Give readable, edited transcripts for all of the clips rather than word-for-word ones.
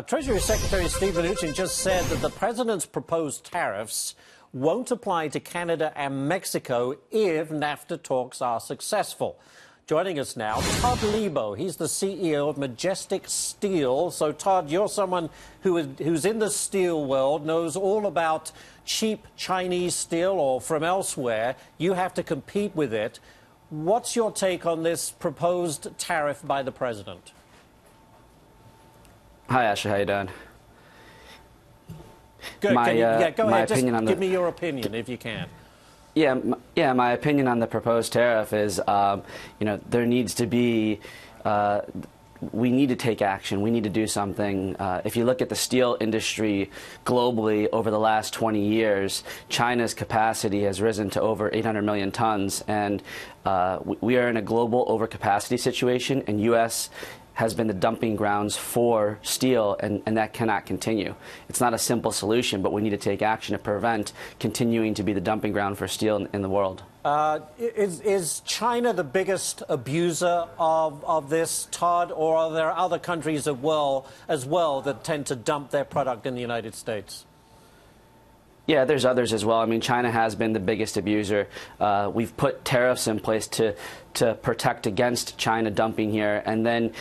Treasury Secretary Steve Mnuchin just said that the president's proposed tariffs won't apply to Canada and Mexico if NAFTA talks are successful. Joining us now, Todd Leebow. He's the CEO of Majestic Steel. So, Todd, you're someone who's in the steel world, knows all about cheap Chinese steel or from elsewhere. You have to compete with it. What's your take on this proposed tariff by the president? Hi, Ashley. How you doing? Good. Go ahead. Just give me your opinion, if you can. Yeah. My opinion on the proposed tariff is, there needs to be. We need to take action. We need to do something. If you look at the steel industry globally over the last 20 years, China's capacity has risen to over 800 million tons, and we are in a global overcapacity situation, and U.S. has been the dumping grounds for steel, and that cannot continue. It's not a simple solution, but we need to take action to prevent continuing to be the dumping ground for steel in the world. Is China the biggest abuser of this, Todd, or are there other countries as well that tend to dump their product in the United States? Yeah, there's others as well. I mean, China has been the biggest abuser. We've put tariffs in place to protect against China dumping here, and then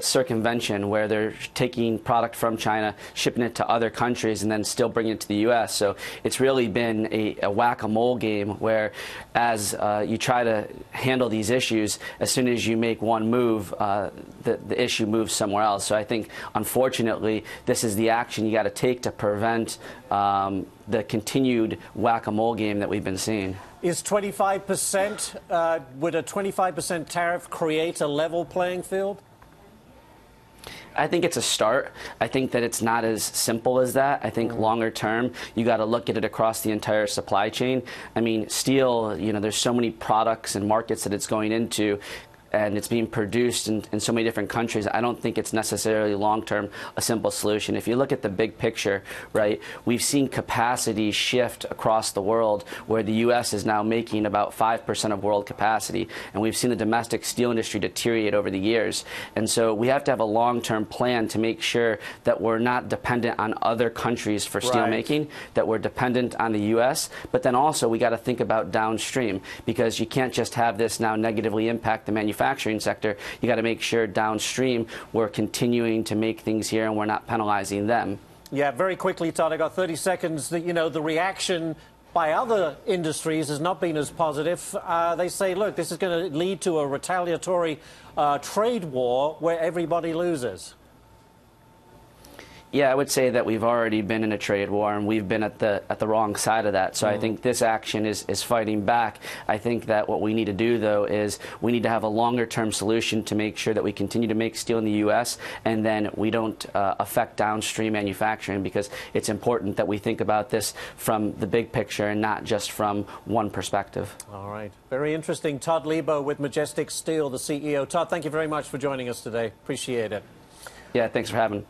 circumvention, where they're taking product from China, shipping it to other countries, and then still bringing it to the U.S. So it's really been a whack-a-mole game where, as you try to handle these issues, as soon as you make one move, the issue moves somewhere else. So I think, unfortunately, this is the action you got to take to prevent the continued whack-a-mole game that we've been seeing. Is 25%, would a 25% tariff create a level playing field? I think it's a start. I think that it's not as simple as that. I think longer term, you got to look at it across the entire supply chain. I mean, steel, there's so many products and markets that it's going into, and it's being produced in so many different countries. I don't think it's necessarily long-term a simple solution. If you look at the big picture, right, we've seen capacity shift across the world where the U.S. is now making about 5% of world capacity, and we've seen the domestic steel industry deteriorate over the years. And so we have to have a long-term plan to make sure that we're not dependent on other countries for steel making, that we're dependent on the U.S., but then also we got to think about downstream, because you can't just have this now negatively impact the manufacturing sector. You got to make sure downstream we're continuing to make things here and we're not penalizing them. Yeah, very quickly, Todd, I got 30 seconds. The reaction by other industries has not been as positive. They say, look, this is going to lead to a retaliatory trade war where everybody loses. Yeah, I would say that we've already been in a trade war, and we've been at the wrong side of that. So I think this action is fighting back. I think that what we need to do, though, is we need to have a longer-term solution to make sure that we continue to make steel in the U.S. and then we don't affect downstream manufacturing, because it's important that we think about this from the big picture and not just from one perspective. All right. Very interesting. Todd Leebow with Majestic Steel, the CEO. Todd, thank you very much for joining us today. Appreciate it. Yeah, thanks for having me.